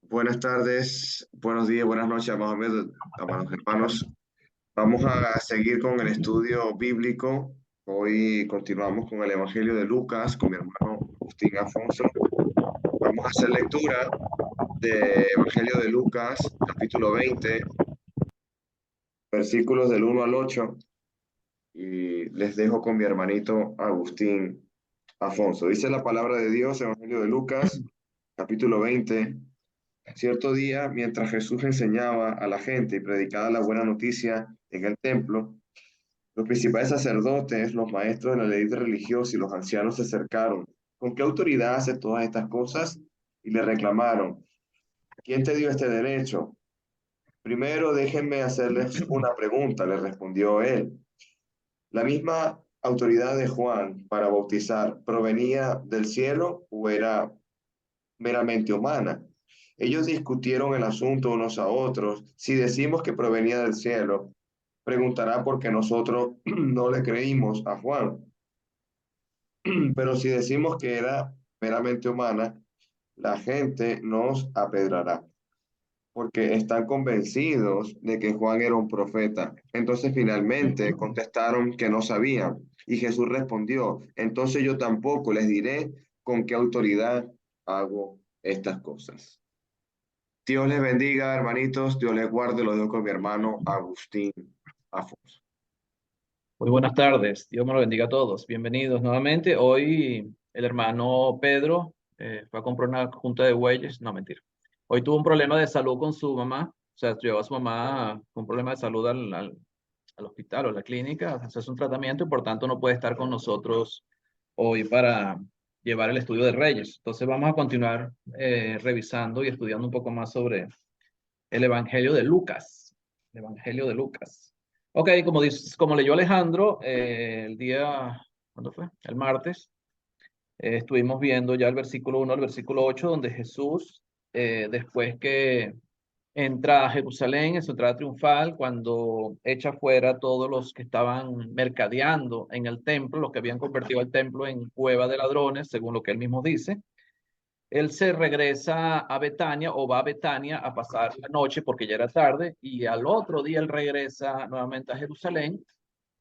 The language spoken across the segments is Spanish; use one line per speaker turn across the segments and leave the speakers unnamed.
Buenas tardes, buenos días, buenas noches, amados hermanos. Vamos a seguir con el estudio bíblico. Hoy continuamos con el Evangelio de Lucas, con mi hermano Agustín Afonso. Vamos a hacer lectura del Evangelio de Lucas, capítulo 20, versículos del 1 al 8. Y les dejo con mi hermanito Agustín Afonso. Dice la palabra de Dios, Evangelio de Lucas, capítulo 20. Cierto día, mientras Jesús enseñaba a la gente y predicaba la buena noticia en el templo, los principales sacerdotes, los maestros de la ley religiosa y los ancianos se acercaron. ¿Con qué autoridad hace todas estas cosas? Y le reclamaron, ¿quién te dio este derecho? Primero, déjenme hacerles una pregunta, le respondió él. ¿La misma autoridad de Juan para bautizar provenía del cielo o era meramente humana? Ellos discutieron el asunto unos a otros. Si decimos que provenía del cielo, preguntará por qué nosotros no le creímos a Juan. Pero si decimos que era meramente humana, la gente nos apedrará, porque están convencidos de que Juan era un profeta. Entonces finalmente contestaron que no sabían. Y Jesús respondió, entonces yo tampoco les diré con qué autoridad hago estas cosas. Dios les bendiga, hermanitos. Dios les guarde. Lo dejo con mi hermano Agustín Afonso.
Muy buenas tardes, Dios me lo bendiga a todos. Bienvenidos nuevamente. Hoy el hermano Pedro fue a comprar una junta de bueyes. No, mentira. Hoy tuvo un problema de salud con su mamá. O sea, llevó a su mamá con un problema de salud al hospital o a la clínica a hacerse un tratamiento y por tanto no puede estar con nosotros hoy para llevar el estudio de Reyes. Entonces vamos a continuar revisando y estudiando un poco más sobre el Evangelio de Lucas. El Evangelio de Lucas. Ok, como leyó Alejandro, el día, ¿cuándo fue? El martes, estuvimos viendo ya el versículo 1 al versículo 8, donde Jesús, después que entra a Jerusalén en su entrada triunfal, cuando echa fuera a todos los que estaban mercadeando en el templo, los que habían convertido el templo en cueva de ladrones, según lo que él mismo dice. Él se regresa a Betania o va a Betania a pasar la noche porque ya era tarde y al otro día él regresa nuevamente a Jerusalén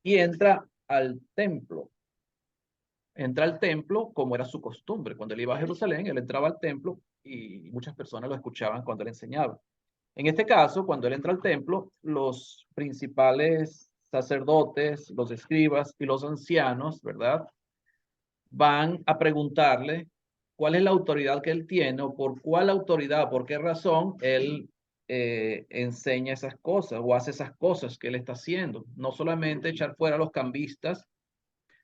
y entra al templo. Entra al templo como era su costumbre. Cuando él iba a Jerusalén, él entraba al templo y muchas personas lo escuchaban cuando él enseñaba. En este caso, cuando él entra al templo, los principales sacerdotes, los escribas y los ancianos, ¿verdad? Van a preguntarle cuál es la autoridad que él tiene o por cuál autoridad, por qué razón él enseña esas cosas o hace esas cosas que él está haciendo. No solamente echar fuera a los cambistas,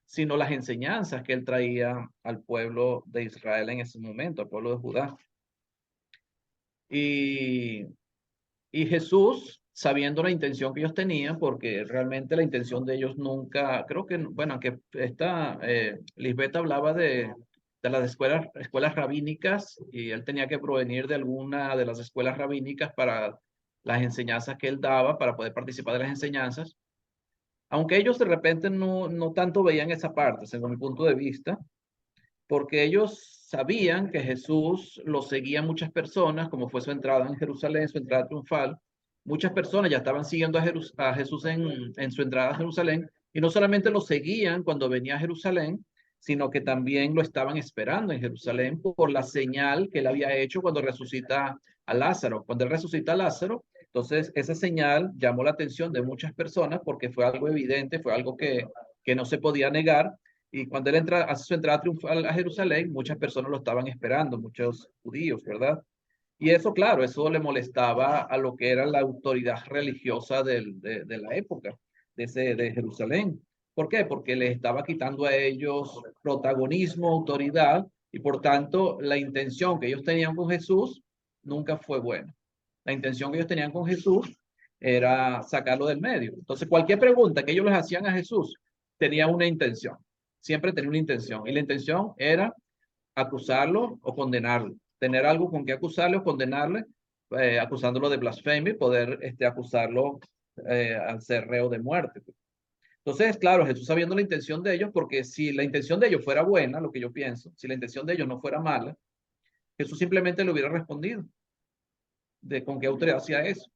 sino las enseñanzas que él traía al pueblo de Israel en ese momento, al pueblo de Judá. Y, y Jesús, sabiendo la intención que ellos tenían, porque realmente la intención de ellos nunca, creo que, bueno, aunque esta Lisbeth hablaba de las escuelas rabínicas y él tenía que provenir de alguna de las escuelas rabínicas para las enseñanzas que él daba, para poder participar de las enseñanzas, aunque ellos de repente no tanto veían esa parte, según mi punto de vista, porque ellos sabían que Jesús lo seguían muchas personas, como fue su entrada en Jerusalén, su entrada triunfal. Muchas personas ya estaban siguiendo a Jesús en su entrada a Jerusalén, y no solamente lo seguían cuando venía a Jerusalén, sino que también lo estaban esperando en Jerusalén por la señal que él había hecho cuando resucita a Lázaro. Cuando él resucita a Lázaro, entonces esa señal llamó la atención de muchas personas porque fue algo evidente, fue algo que no se podía negar, y cuando él entra, hace su entrada triunfal a Jerusalén, muchas personas lo estaban esperando, muchos judíos, ¿verdad? Y eso, claro, eso le molestaba a lo que era la autoridad religiosa de la época, de Jerusalén. ¿Por qué? Porque les estaba quitando a ellos protagonismo, autoridad, y por tanto la intención que ellos tenían con Jesús nunca fue buena. La intención que ellos tenían con Jesús era sacarlo del medio. Entonces, cualquier pregunta que ellos les hacían a Jesús tenía una intención, siempre tenía una intención, y la intención era acusarlo o condenarlo, tener algo con que acusarle o condenarle, acusándolo de blasfemia y poder acusarlo al ser reo de muerte. Entonces, claro, Jesús sabiendo la intención de ellos, porque si la intención de ellos fuera buena, lo que yo pienso, si la intención de ellos no fuera mala, Jesús simplemente le hubiera respondido. de con qué autoridad hacía eso.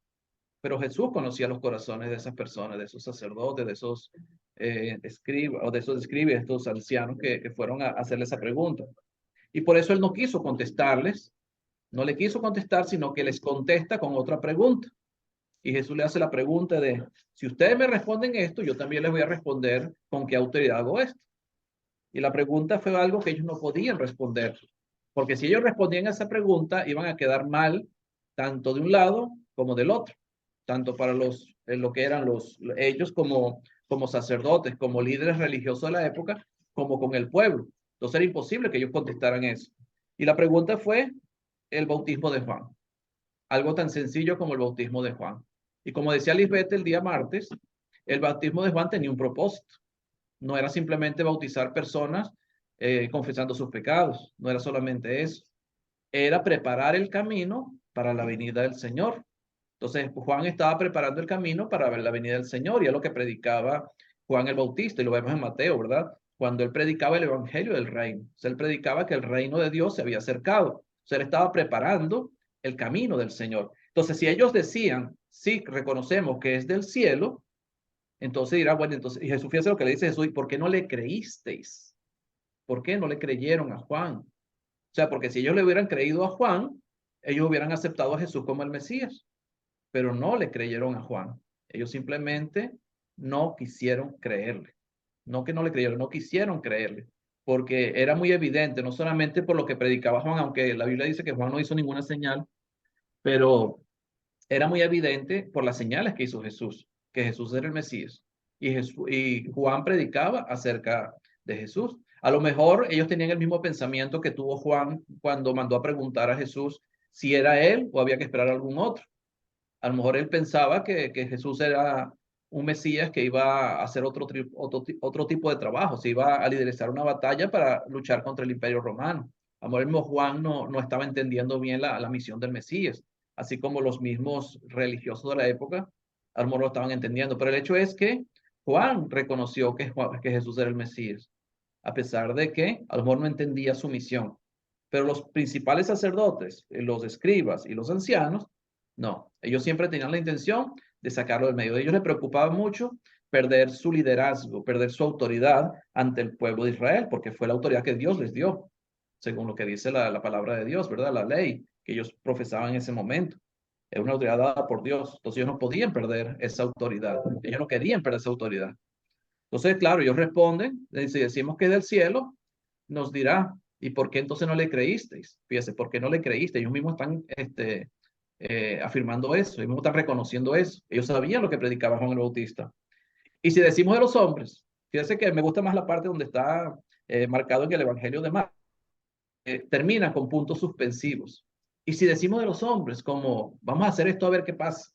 Pero Jesús conocía los corazones de esas personas, de esos sacerdotes, de esos escribas, o de esos escribas, estos ancianos que fueron a hacerle esa pregunta. Y por eso él no quiso contestarles, no le quiso contestar, sino que les contesta con otra pregunta. Y Jesús le hace la pregunta de, si ustedes me responden esto, yo también les voy a responder con qué autoridad hago esto. Y la pregunta fue algo que ellos no podían responder, porque si ellos respondían a esa pregunta, iban a quedar mal tanto de un lado como del otro, tanto para lo que eran ellos como sacerdotes, como líderes religiosos de la época, como con el pueblo. Entonces era imposible que ellos contestaran eso. Y la pregunta fue el bautismo de Juan, algo tan sencillo como el bautismo de Juan. Y como decía Lisbeth el día martes, el bautismo de Juan tenía un propósito. No era simplemente bautizar personas confesando sus pecados, no era solamente eso. Era preparar el camino para la venida del Señor. Entonces, Juan estaba preparando el camino para ver la venida del Señor, y es lo que predicaba Juan el Bautista, y lo vemos en Mateo, ¿verdad? Cuando él predicaba el evangelio del reino. O sea, él predicaba que el reino de Dios se había acercado. O sea, él estaba preparando el camino del Señor. Entonces, si ellos decían, sí, reconocemos que es del cielo, entonces dirá, bueno, entonces, y Jesús, fíjese lo que le dice Jesús, ¿y por qué no le creísteis? ¿Por qué no le creyeron a Juan? O sea, porque si ellos le hubieran creído a Juan, ellos hubieran aceptado a Jesús como el Mesías, pero no le creyeron a Juan. Ellos simplemente no quisieron creerle. No que no le creyeron, no quisieron creerle, porque era muy evidente, no solamente por lo que predicaba Juan, aunque la Biblia dice que Juan no hizo ninguna señal, pero era muy evidente por las señales que hizo Jesús, que Jesús era el Mesías. Y Juan predicaba acerca de Jesús. A lo mejor ellos tenían el mismo pensamiento que tuvo Juan cuando mandó a preguntar a Jesús si era él o había que esperar a algún otro. A lo mejor él pensaba que Jesús era un Mesías que iba a hacer otro tipo de trabajo, se iba a liderar una batalla para luchar contra el Imperio Romano. A lo mejor el mismo Juan no estaba entendiendo bien la misión del Mesías, así como los mismos religiosos de la época, a lo mejor lo estaban entendiendo. Pero el hecho es que Juan reconoció que Jesús era el Mesías, a pesar de que a lo mejor no entendía su misión. Pero los principales sacerdotes, los escribas y los ancianos, no, ellos siempre tenían la intención de sacarlo del medio. A ellos les preocupaba mucho perder su liderazgo, perder su autoridad ante el pueblo de Israel, porque fue la autoridad que Dios les dio, según lo que dice la palabra de Dios, ¿verdad? La ley que ellos profesaban en ese momento. Era una autoridad dada por Dios. Entonces ellos no podían perder esa autoridad. Ellos no querían perder esa autoridad. Entonces, claro, ellos responden, si decimos que es del cielo, nos dirá, ¿y por qué entonces no le creísteis? Fíjese, ¿por qué no le creísteis? Ellos mismos están afirmando eso, ellos mismos están reconociendo eso. Ellos sabían lo que predicaba Juan el Bautista. Y si decimos de los hombres, fíjese que me gusta más la parte donde está marcado en el Evangelio de Marcos, termina con puntos suspensivos. Y si decimos de los hombres, como vamos a hacer esto a ver qué pasa,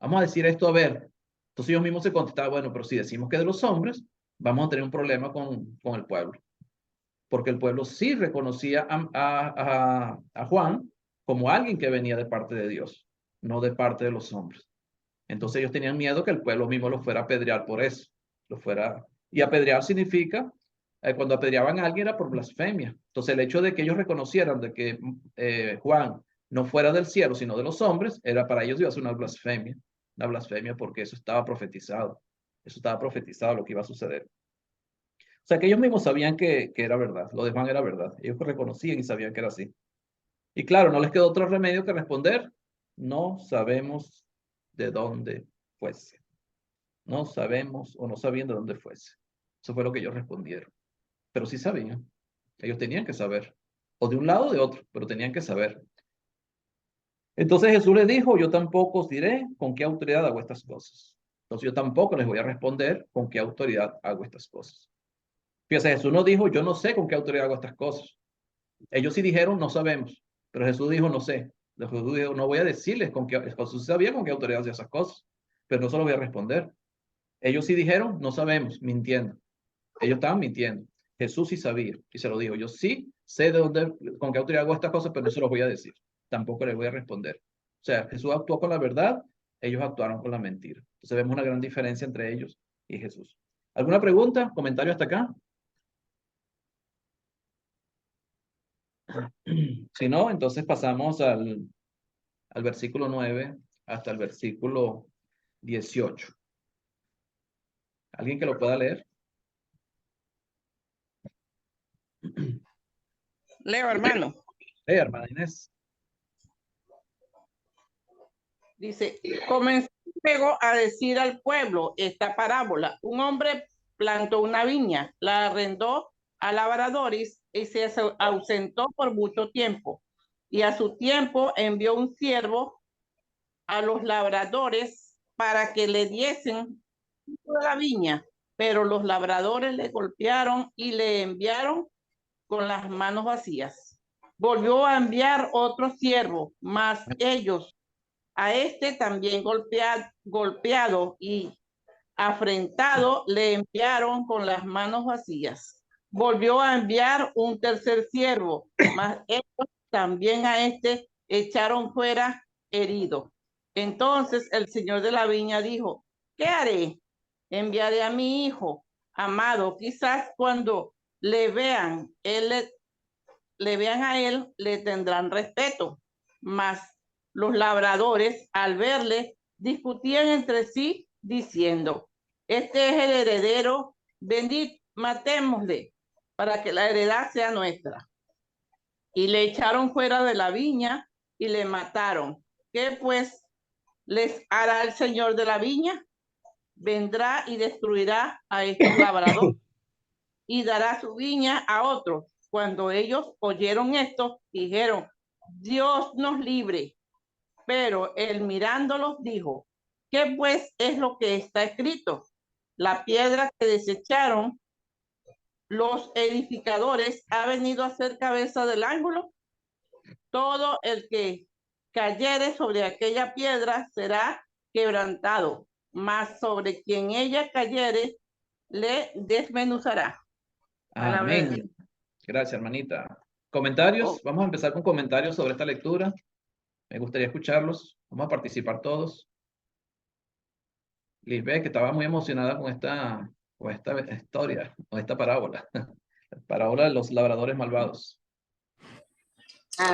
vamos a decir esto a ver. Entonces ellos mismos se contestaban, bueno, pero si decimos que de los hombres, vamos a tener un problema con el pueblo, porque el pueblo sí reconocía a Juan como alguien que venía de parte de Dios, no de parte de los hombres. Entonces ellos tenían miedo que el pueblo mismo los fuera a apedrear por eso, lo fuera. Y apedrear significa, cuando apedreaban a alguien era por blasfemia. Entonces el hecho de que ellos reconocieran de que Juan no fuera del cielo, sino de los hombres, era para ellos iba a ser una blasfemia porque eso estaba profetizado lo que iba a suceder. O sea que ellos mismos sabían que era verdad, lo de Juan era verdad, ellos reconocían y sabían que era así. Y claro, no les quedó otro remedio que responder, no sabemos de dónde fuese. No sabemos o no sabían de dónde fuese. Eso fue lo que ellos respondieron. Pero sí sabían. Ellos tenían que saber. O de un lado o de otro, pero tenían que saber. Entonces Jesús les dijo, yo tampoco os diré con qué autoridad hago estas cosas. Entonces yo tampoco les voy a responder con qué autoridad hago estas cosas. Fíjense, Jesús no dijo, yo no sé con qué autoridad hago estas cosas. Ellos sí dijeron, no sabemos. Pero Jesús dijo, no sé. Jesús dijo, no voy a decirles con qué, Jesús sabía con qué autoridad hacía esas cosas, pero no se lo voy a responder. Ellos sí dijeron, no sabemos, mintiendo. Ellos estaban mintiendo. Jesús sí sabía y se lo dijo. Yo sí sé de dónde, con qué autoridad hago estas cosas, pero no se los voy a decir. Tampoco les voy a responder. O sea, Jesús actuó con la verdad, ellos actuaron con la mentira. Entonces vemos una gran diferencia entre ellos y Jesús. ¿Alguna pregunta? ¿Comentario hasta acá? Si no, entonces pasamos al versículo 9 hasta el versículo 18. ¿Alguien que lo pueda leer?
Leo, hermano.
Hermana Inés.
Dice, comenzó luego a decir al pueblo esta parábola. Un hombre plantó una viña, la arrendó a labradores y se ausentó por mucho tiempo. Y a su tiempo envió un siervo a los labradores para que le diesen la viña. Pero los labradores le golpearon y le enviaron con las manos vacías. Volvió a enviar otro siervo, mas ellos a este también golpeado y afrentado le enviaron con las manos vacías. Volvió a enviar un tercer siervo, mas ellos también a este echaron fuera herido. Entonces el señor de la viña dijo, ¿qué haré? Enviaré a mi hijo amado, quizás cuando le vean a él, le tendrán respeto. Mas los labradores, al verle, discutían entre sí, diciendo, este es el heredero, venid, matémosle, para que la heredad sea nuestra. Y le echaron fuera de la viña y le mataron. ¿Qué pues les hará el señor de la viña? Vendrá y destruirá a estos labradores y dará su viña a otros. Cuando ellos oyeron esto, dijeron, Dios nos libre. Pero él mirándolos dijo, ¿qué pues es lo que está escrito? La piedra que desecharon los edificadores ha venido a ser cabeza del ángulo. Todo el que cayere sobre aquella piedra será quebrantado, mas sobre quien ella cayere le desmenuzará.
Amén. Gracias, hermanita. ¿Comentarios?
Oh.
Vamos a empezar con comentarios sobre esta lectura. Me gustaría escucharlos. Vamos a participar todos. Lisbeth, que estaba muy emocionada con esta historia, con esta parábola. La parábola de los labradores malvados.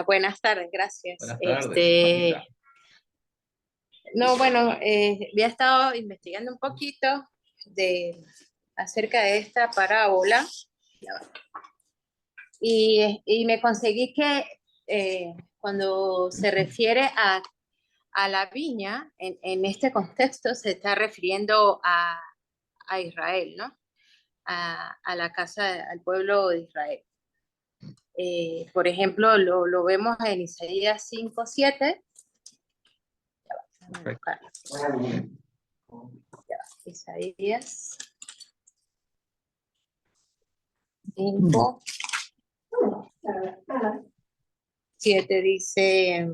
Buenas tardes, gracias.
Buenas tardes.
No, bueno, había estado investigando un poquito acerca de esta parábola y me conseguí que cuando se refiere a la viña, en este contexto se está refiriendo a Israel, ¿no? A la casa, al pueblo de Israel. Por ejemplo, lo vemos en Isaías 5:7. Isaías 5:7 dice,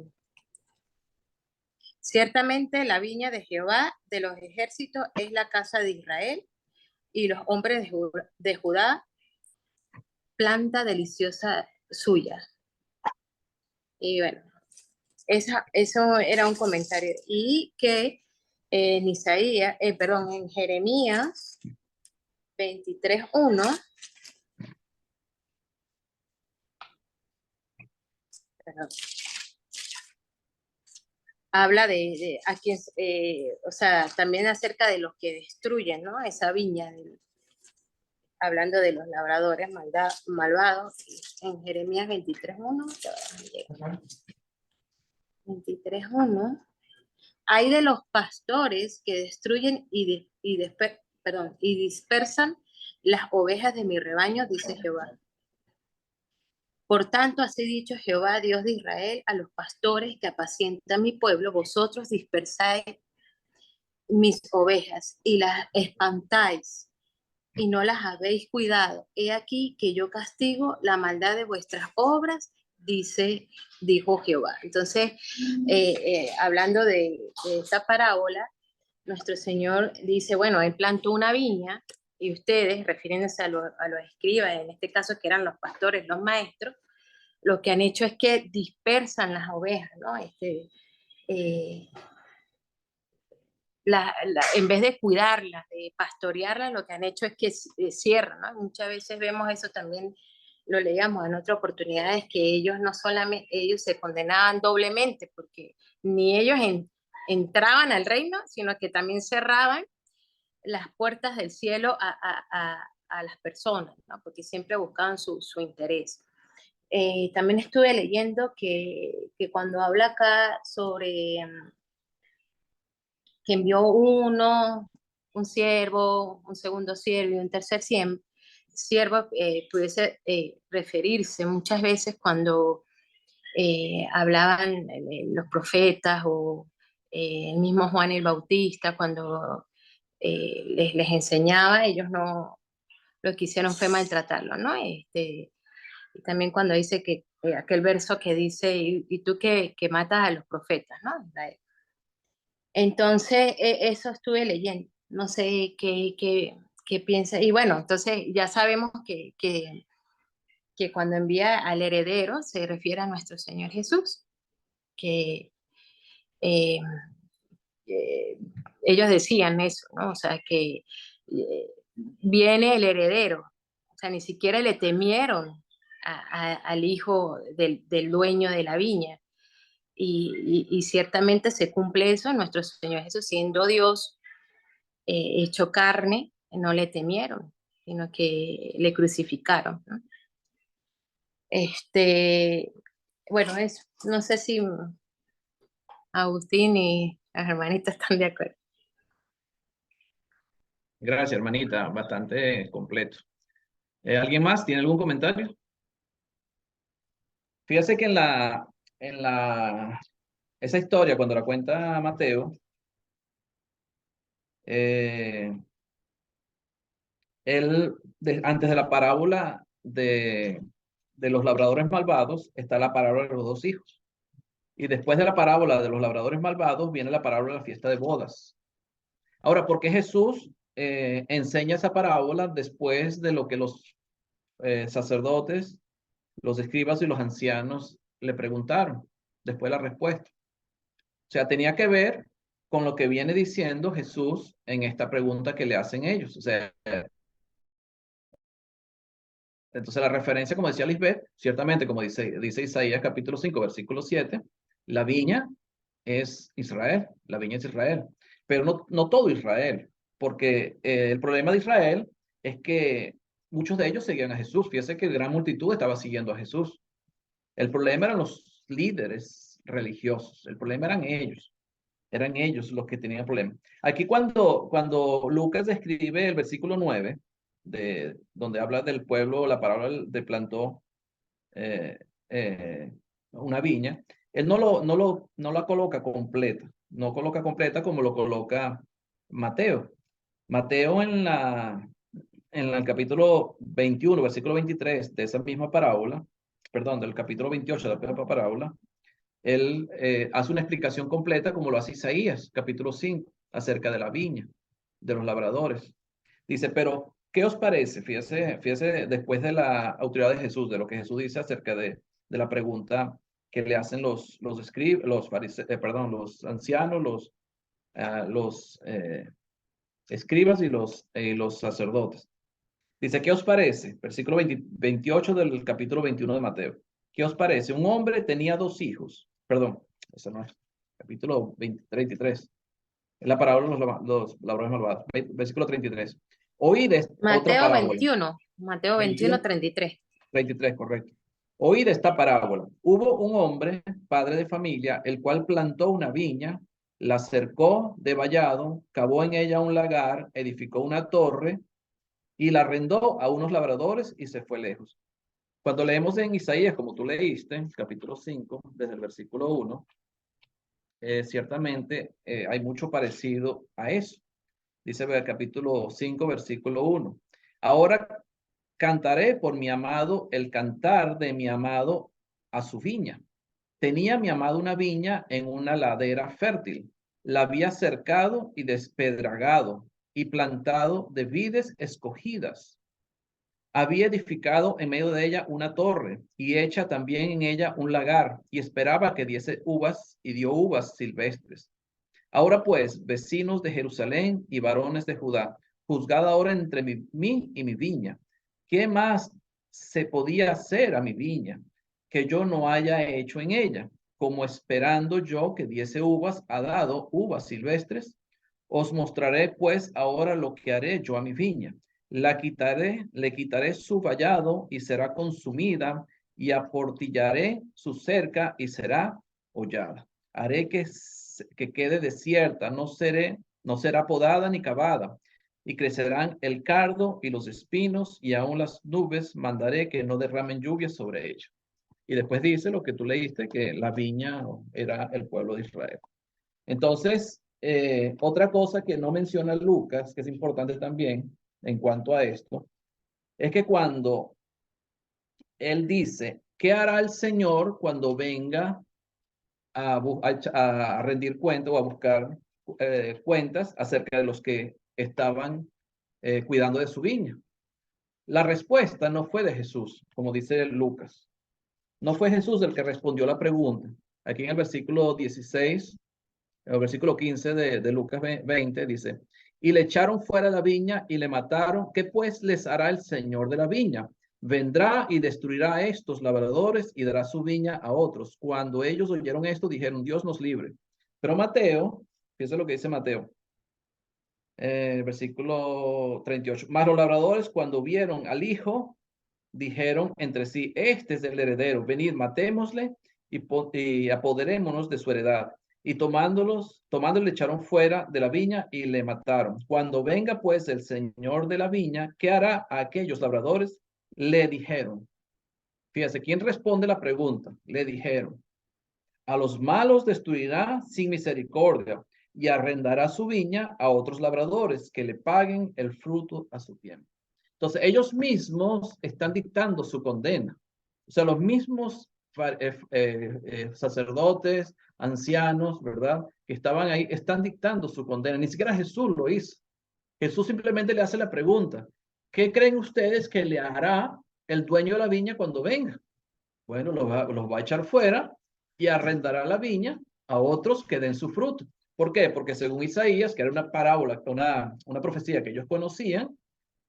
ciertamente la viña de Jehová de los ejércitos es la casa de Israel y los hombres de Judá planta deliciosa suya. Y bueno, eso era un comentario. Y que en en Jeremías 23:1 habla de a quien, o sea, también acerca de los que destruyen, ¿no? Esa viña, hablando de los labradores malvados, en Jeremías 23:1, 23:1, hay de los pastores que destruyen y dispersan las ovejas de mi rebaño, dice Jehová. Por tanto, así dicho Jehová, Dios de Israel, a los pastores que apacientan mi pueblo, vosotros dispersáis mis ovejas y las espantáis y no las habéis cuidado. He aquí que yo castigo la maldad de vuestras obras, dijo Jehová. Entonces, hablando de esta parábola, nuestro Señor dice, bueno, él plantó una viña y ustedes, refiriéndose a los escribas, en este caso que eran los pastores, los maestros, lo que han hecho es que dispersan las ovejas, ¿no? En vez de cuidarlas, de pastorearlas, lo que han hecho es que cierran, ¿no? Muchas veces vemos eso también, lo leíamos en otras oportunidades, que ellos no solamente, ellos se condenaban doblemente, porque ni ellos entraban al reino, sino que también cerraban las puertas del cielo a las personas, ¿no? Porque siempre buscaban su interés. También estuve leyendo que cuando habla acá sobre que envió un siervo, un segundo siervo y un tercer siervo, pudiese referirse muchas veces cuando hablaban los profetas o el mismo Juan el Bautista, cuando les enseñaba, ellos no lo que hicieron fue maltratarlo, ¿no? Y también cuando dice que aquel verso que dice, y tú que matas a los profetas, ¿no? Entonces, eso estuve leyendo, no sé qué piensa, y bueno, entonces ya sabemos que cuando envía al heredero se refiere a nuestro Señor Jesús, que eh, eh, ellos decían eso, ¿no? O sea, que viene el heredero, o sea, ni siquiera le temieron al hijo del dueño de la viña. Y ciertamente se cumple eso, nuestro Señor Jesús, siendo Dios hecho carne, no le temieron, sino que le crucificaron, ¿no? Bueno, eso, no sé si Agustín y las hermanitas están de acuerdo.
Gracias, hermanita, bastante completo. ¿Alguien más tiene algún comentario? Fíjese que esa historia, cuando la cuenta Mateo, antes de la parábola de los labradores malvados, está la parábola de los dos hijos. Y después de la parábola de los labradores malvados, viene la parábola de la fiesta de bodas. Ahora, ¿por qué Jesús enseña esa parábola después de lo que los sacerdotes, los escribas y los ancianos le preguntaron? Después la respuesta. O sea, tenía que ver con lo que viene diciendo Jesús en esta pregunta que le hacen ellos. O sea, entonces la referencia, como decía Lisbeth, ciertamente, como dice Isaías capítulo 5, versículo 7, la viña es Israel, la viña es Israel, pero no todo Israel, porque el problema de Israel es que muchos de ellos seguían a Jesús. Fíjese que gran multitud estaba siguiendo a Jesús. El problema eran los líderes religiosos, el problema eran ellos los que tenían problemas. Aquí cuando Lucas describe el versículo 9, donde habla del pueblo, la palabra de plantó eh, una viña, él no la coloca completa, no coloca completa como lo coloca Mateo. Mateo en el capítulo 21, versículo 23 de esa misma parábola, perdón, del capítulo 28 de la misma parábola, él hace una explicación completa como lo hace Isaías, capítulo 5, acerca de la viña, de los labradores. Dice, pero, ¿qué os parece? Fíjese después de la autoridad de Jesús, de lo que Jesús dice acerca de la pregunta que le hacen los ancianos, los escribas y los sacerdotes. Dice, ¿qué os parece? Versículo 28 del capítulo 21 de Mateo. ¿Qué os parece? Un hombre tenía dos hijos. Perdón, eso no es. Capítulo 33. Es la parábola de los labradores malvados. Versículo 33. Oíd otra parábola.
Mateo 21, 33.
33, correcto. Oíd esta parábola. Hubo un hombre, padre de familia, el cual plantó una viña, la cercó de vallado, cavó en ella un lagar, edificó una torre y la arrendó a unos labradores y se fue lejos. Cuando leemos en Isaías, como tú leíste, capítulo 5, desde el versículo 1, ciertamente hay mucho parecido a eso. Dice el capítulo 5, versículo 1. Ahora cantaré por mi amado el cantar de mi amado a su viña. Tenía mi amado una viña en una ladera fértil. La había cercado y despedragado y plantado de vides escogidas. Había edificado en medio de ella una torre y hecha también en ella un lagar y esperaba que diese uvas y dio uvas silvestres. Ahora pues, vecinos de Jerusalén y varones de Judá, juzgad ahora entre mí y mi viña. ¿Qué más se podía hacer a mi viña que yo no haya hecho en ella? como esperando yo que diese uvas, ha dado uvas silvestres. Os mostraré pues ahora lo que haré yo a mi viña. Le quitaré su vallado y será consumida, y aportillaré su cerca y será hollada. Haré que quede desierta, no será podada ni cavada, y crecerán el cardo y los espinos, y aún las nubes mandaré que no derramen lluvia sobre ella. Y después dice lo que tú leíste, que la viña era el pueblo de Israel. Entonces, otra cosa que no menciona Lucas, que es importante también en cuanto a esto, es que cuando él dice, ¿qué hará el Señor cuando venga a rendir cuentas o a buscar cuentas acerca de los que estaban cuidando de su viña? La respuesta no fue de Jesús, como dice Lucas. No fue Jesús el que respondió la pregunta. Aquí en el versículo 16, el versículo 15 de Lucas 20 dice, y le echaron fuera de la viña y le mataron. ¿Qué pues les hará el Señor de la viña? Vendrá y destruirá a estos labradores y dará su viña a otros. Cuando ellos oyeron esto, dijeron, Dios nos libre. Pero Mateo, fíjense lo que dice Mateo, versículo 38, mas los labradores cuando vieron al hijo, dijeron entre sí, este es el heredero, venid, matémosle y apoderémonos de su heredad. Y tomándole echaron fuera de la viña y le mataron. Cuando venga pues el señor de la viña, ¿qué hará a aquellos labradores? Le dijeron. Fíjese, ¿quién responde la pregunta? Le dijeron, a los malos destruirá sin misericordia y arrendará su viña a otros labradores que le paguen el fruto a su tiempo. Entonces, ellos mismos están dictando su condena. O sea, los mismos sacerdotes, ancianos, ¿verdad? Que estaban ahí, están dictando su condena. Ni siquiera Jesús lo hizo. Jesús simplemente le hace la pregunta, ¿qué creen ustedes que le hará el dueño de la viña cuando venga? Bueno, los va a echar fuera y arrendará la viña a otros que den su fruto. ¿Por qué? Porque según Isaías, que era una parábola, una profecía que ellos conocían,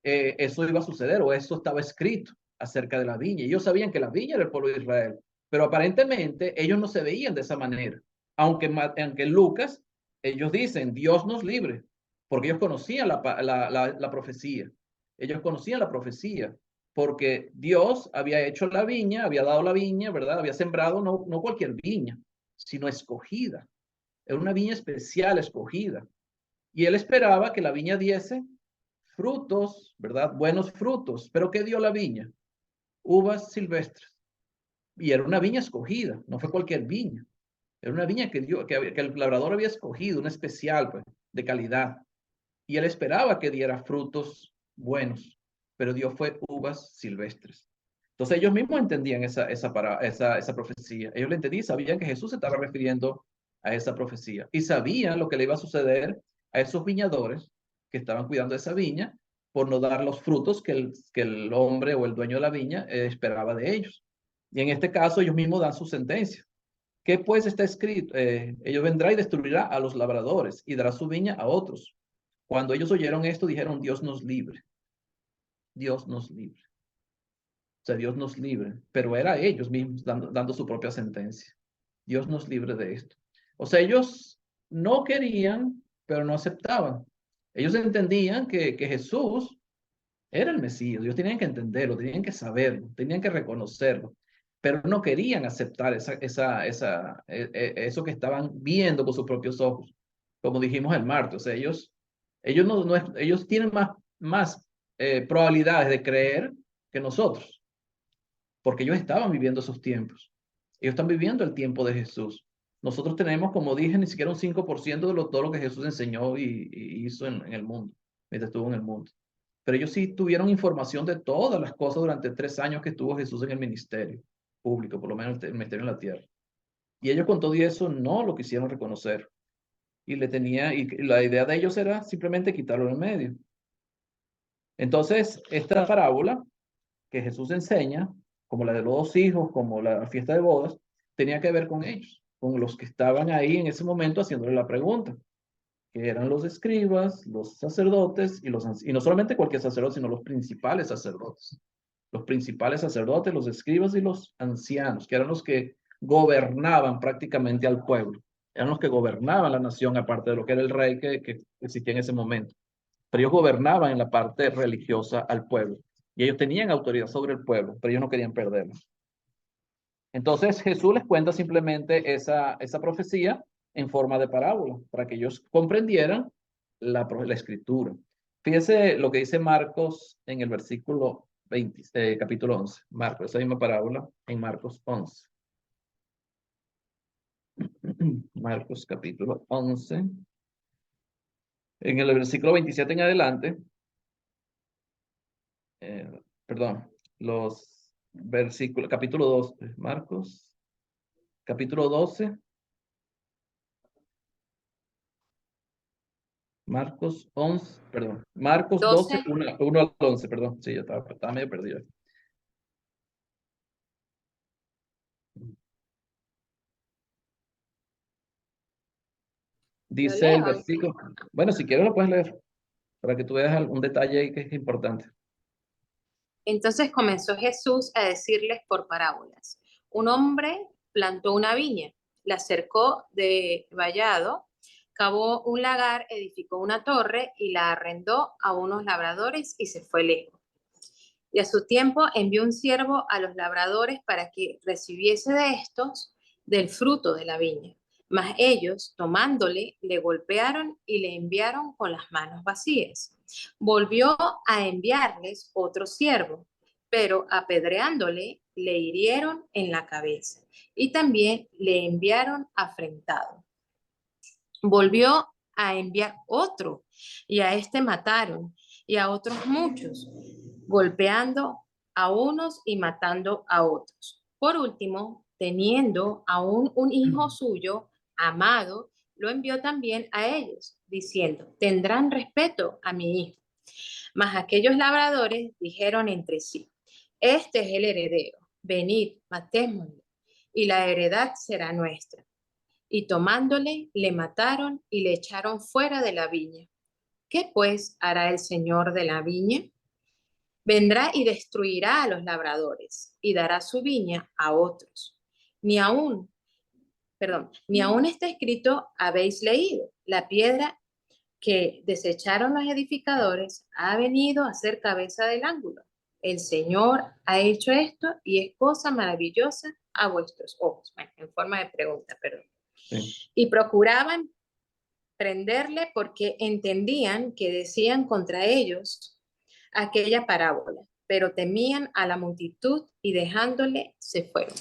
eso iba a suceder o eso estaba escrito acerca de la viña. Ellos sabían que la viña era el pueblo de Israel, pero aparentemente ellos no se veían de esa manera. Aunque Lucas, ellos dicen, Dios nos libre, porque ellos conocían la profecía. Ellos conocían la profecía, porque Dios había hecho la viña, había dado la viña, ¿verdad? Había sembrado no cualquier viña, sino escogida. Era una viña especial, escogida. Y él esperaba que la viña diese frutos, ¿verdad? Buenos frutos. ¿Pero qué dio la viña? Uvas silvestres. Y era una viña escogida, no fue cualquier viña. Era una viña que el labrador había escogido, una especial, pues, de calidad. Y él esperaba que diera frutos buenos, pero dio fue uvas silvestres. Entonces ellos mismos entendían esa profecía. Ellos lo entendían, sabían que Jesús se estaba refiriendo a esa profecía. Y sabían lo que le iba a suceder a esos viñadores que estaban cuidando esa viña por no dar los frutos que el hombre o el dueño de la viña esperaba de ellos. Y en este caso ellos mismos dan su sentencia. ¿Qué pues está escrito? Ellos vendrá y destruirá a los labradores y dará su viña a otros. Cuando ellos oyeron esto, dijeron, Dios nos libre. Dios nos libre. O sea, Dios nos libre. Pero era ellos mismos dando su propia sentencia. Dios nos libre de esto. O sea, ellos no querían, pero no aceptaban. Ellos entendían que Jesús era el Mesías. Ellos tenían que entenderlo, tenían que saberlo, tenían que reconocerlo. Pero no querían aceptar eso que estaban viendo con sus propios ojos. Como dijimos el martes. O sea, ellos tienen más probabilidades de creer que nosotros, porque ellos estaban viviendo esos tiempos. Ellos están viviendo el tiempo de Jesús. Nosotros tenemos, como dije, ni siquiera un 5% de todo lo que Jesús enseñó y hizo en el mundo, mientras estuvo en el mundo. Pero ellos sí tuvieron información de todas las cosas durante 3 años que estuvo Jesús en el ministerio público, por lo menos el ministerio en la tierra. Y ellos con todo eso no lo quisieron reconocer. Y la idea de ellos era simplemente quitarlo en medio. Entonces, esta parábola que Jesús enseña, como la de los 2 hijos, como la fiesta de bodas, tenía que ver con ellos, con los que estaban ahí en ese momento haciéndole la pregunta, que eran los escribas, los sacerdotes, y no solamente cualquier sacerdote, sino los principales sacerdotes. Los principales sacerdotes, los escribas y los ancianos, que eran los que gobernaban prácticamente al pueblo. Eran los que gobernaban la nación, aparte de lo que era el rey que existía en ese momento. Pero ellos gobernaban en la parte religiosa al pueblo. Y ellos tenían autoridad sobre el pueblo, pero ellos no querían perderla. Entonces Jesús les cuenta simplemente esa profecía en forma de parábola, para que ellos comprendieran la escritura. Fíjese lo que dice Marcos en el versículo 20, capítulo 11. Marcos, esa misma parábola en Marcos 11. Marcos capítulo 11. En el versículo 27 en adelante, perdón, los versículos, capítulo 2, Marcos, capítulo 12. Marcos 11, perdón, Marcos 12, 1 al 11, perdón, sí, yo estaba medio perdido. Dice el versículo, bueno, si quieres lo puedes leer, para que tú veas un detalle ahí que es importante.
Entonces comenzó Jesús a decirles por parábolas. Un hombre plantó una viña, la cercó de vallado, cavó un lagar, edificó una torre y la arrendó a unos labradores y se fue lejos. Y a su tiempo envió un siervo a los labradores para que recibiese de estos del fruto de la viña. Mas ellos, tomándole, le golpearon y le enviaron con las manos vacías. Volvió a enviarles otro siervo, pero apedreándole, le hirieron en la cabeza y también le enviaron afrentado. Volvió a enviar otro y a este mataron y a otros muchos, golpeando a unos y matando a otros. Por último, teniendo aún un hijo suyo amado, lo envió también a ellos, diciendo, tendrán respeto a mi hijo. Mas aquellos labradores dijeron entre sí, este es el heredero, venid, matémoslo, y la heredad será nuestra. Y tomándole, le mataron y le echaron fuera de la viña. ¿Qué pues hará el señor de la viña? Vendrá y destruirá a los labradores y dará su viña a otros. Ni aún está escrito, habéis leído, la piedra que desecharon los edificadores ha venido a ser cabeza del ángulo. El Señor ha hecho esto y es cosa maravillosa a vuestros ojos. Bueno, en forma de pregunta, perdón. Sí. Y procuraban prenderle porque entendían que decían contra ellos aquella parábola, pero temían a la multitud y dejándole se fueron.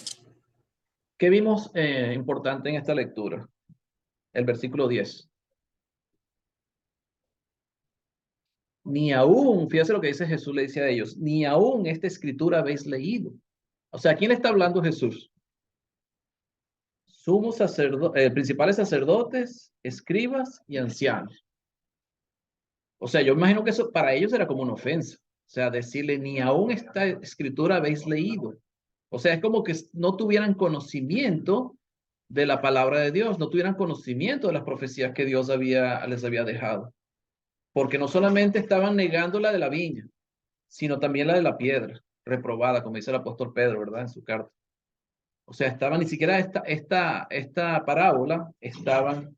¿Qué vimos importante en esta lectura? El versículo 10. Ni aún, fíjate lo que dice Jesús, le dice a ellos, ni aún esta escritura habéis leído. O sea, ¿a quién le está hablando Jesús? Sumos sacerdotes, principales sacerdotes, escribas y ancianos. O sea, yo imagino que eso para ellos era como una ofensa. O sea, decirle, ni aún esta escritura habéis leído. O sea, es como que no tuvieran conocimiento de la palabra de Dios, no tuvieran conocimiento de las profecías que Dios les había dejado. Porque no solamente estaban negando la de la viña, sino también la de la piedra, reprobada, como dice el apóstol Pedro, ¿verdad? En su carta. O sea, estaban, ni siquiera esta parábola estaban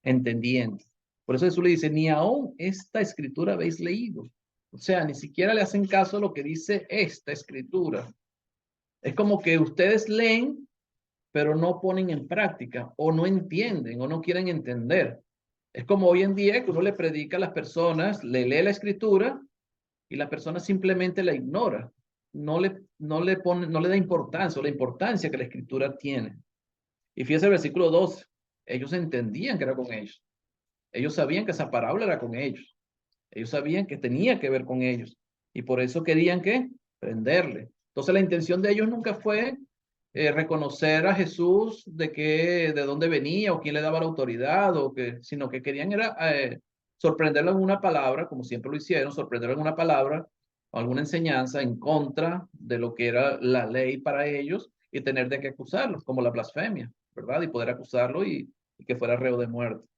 entendiendo. Por eso Jesús le dice, ni aún esta escritura habéis leído. O sea, ni siquiera le hacen caso a lo que dice esta escritura. Es como que ustedes leen, pero no ponen en práctica, o no entienden, o no quieren entender. Es como hoy en día que uno le predica a las personas, le lee la escritura, y la persona simplemente la ignora. No le da importancia, o la importancia que la escritura tiene. Y fíjese el versículo 12. Ellos entendían que era con ellos. Ellos sabían que esa parábola era con ellos. Ellos sabían que tenía que ver con ellos. Y por eso querían que prenderle. Entonces la intención de ellos nunca fue reconocer a Jesús de dónde venía o quién le daba la autoridad, sino que querían era sorprenderlo en una palabra, como siempre lo hicieron, sorprenderlo en una palabra o alguna enseñanza en contra de lo que era la ley para ellos y tener de qué acusarlos, como la blasfemia, ¿verdad? Y poder acusarlo y que fuera reo de muerte.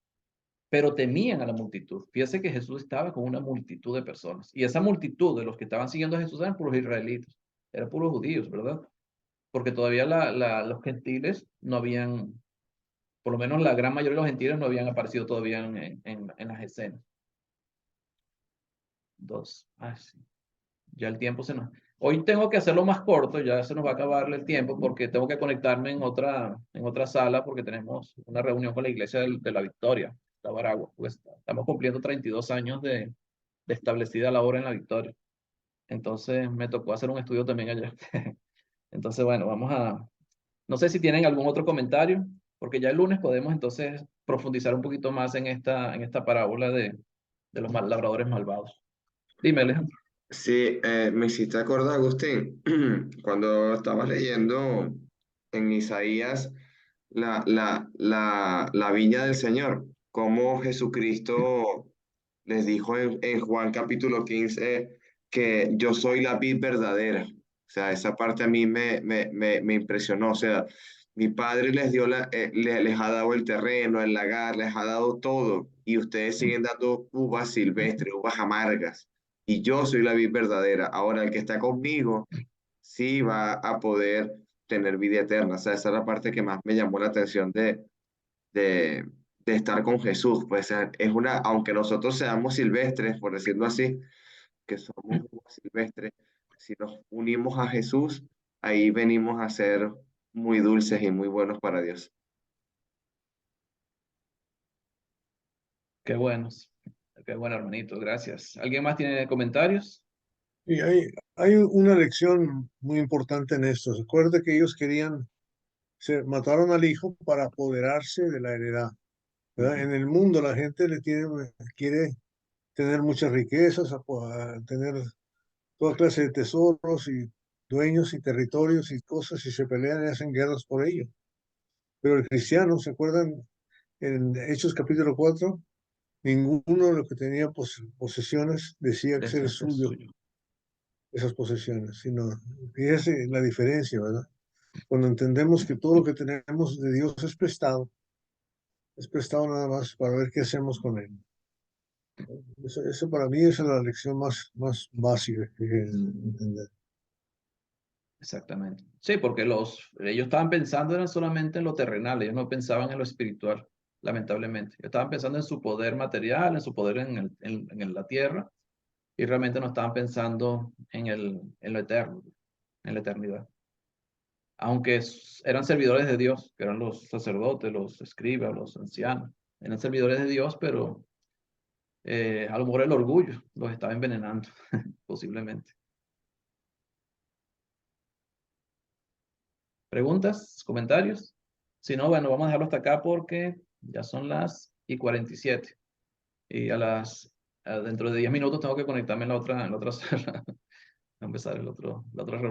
Pero temían a la multitud. Fíjese que Jesús estaba con una multitud de personas. Y esa multitud de los que estaban siguiendo a Jesús eran puros israelitas, eran puros judíos, ¿verdad? porque todavía los gentiles no habían, por lo menos la gran mayoría de los gentiles no habían aparecido todavía en las escenas. Dos. Sí. Ya el tiempo se nos... Hoy tengo que hacerlo más corto, ya se nos va a acabar el tiempo porque tengo que conectarme en otra sala porque tenemos una reunión con la iglesia de la Victoria, la Baragua. Pues estamos cumpliendo 32 años de establecida la obra en la Victoria. Entonces me tocó hacer un estudio también allá. Entonces, bueno, vamos a... No sé si tienen algún otro comentario, porque ya el lunes podemos entonces profundizar un poquito más en esta parábola de los labradores malvados. Dime, Alejandro.
Sí, me hiciste acordar, Agustín, cuando estabas leyendo en Isaías la viña del Señor, cómo Jesucristo les dijo en Juan capítulo 15 que yo soy la vid verdadera. O sea, esa parte a mí me impresionó. O sea, mi padre les dio les ha dado el terreno, el lagar, les ha dado todo, y ustedes siguen dando uvas silvestres, uvas amargas, y yo soy la vid verdadera. Ahora, el que está conmigo sí va a poder tener vida eterna. O sea, esa es la parte que más me llamó la atención de, de estar con Jesús. Pues es una, aunque nosotros seamos silvestres, por decirlo así, que somos silvestres, si nos unimos a Jesús, ahí venimos a ser muy dulces y muy buenos para Dios.
Qué buenos. Qué bueno, hermanito. Gracias. ¿Alguien más tiene comentarios?
Y hay una lección muy importante en esto. Se acuerda que ellos se mataron al hijo para apoderarse de la heredad, ¿verdad? En el mundo la gente quiere tener muchas riquezas, a tener toda clase de tesoros y dueños y territorios y cosas y se pelean y hacen guerras por ello. Pero el cristiano, ¿se acuerdan? En Hechos capítulo 4, ninguno de los que tenía posesiones decía que
Desde
era
este
suyo
suyo.
esas posesiones, sino fíjese la diferencia, ¿verdad? Cuando entendemos que todo lo que tenemos de Dios es prestado nada más para ver qué hacemos con él. Eso para mí es la lección más básica que hay que entender.
Exactamente. Sí, porque ellos estaban pensando eran solamente en lo terrenal, ellos no pensaban en lo espiritual, lamentablemente. Ellos estaban pensando en su poder material, en su poder en la tierra, y realmente no estaban pensando en lo eterno, en la eternidad. Aunque eran servidores de Dios, que eran los sacerdotes, los escribas, los ancianos, eran servidores de Dios, pero a lo mejor el orgullo los estaba envenenando, posiblemente. ¿Preguntas? ¿Comentarios? Si no, bueno, vamos a dejarlo hasta acá porque ya son las 47. Y dentro de 10 minutos tengo que conectarme en la otra sala. A empezar la otra reunión.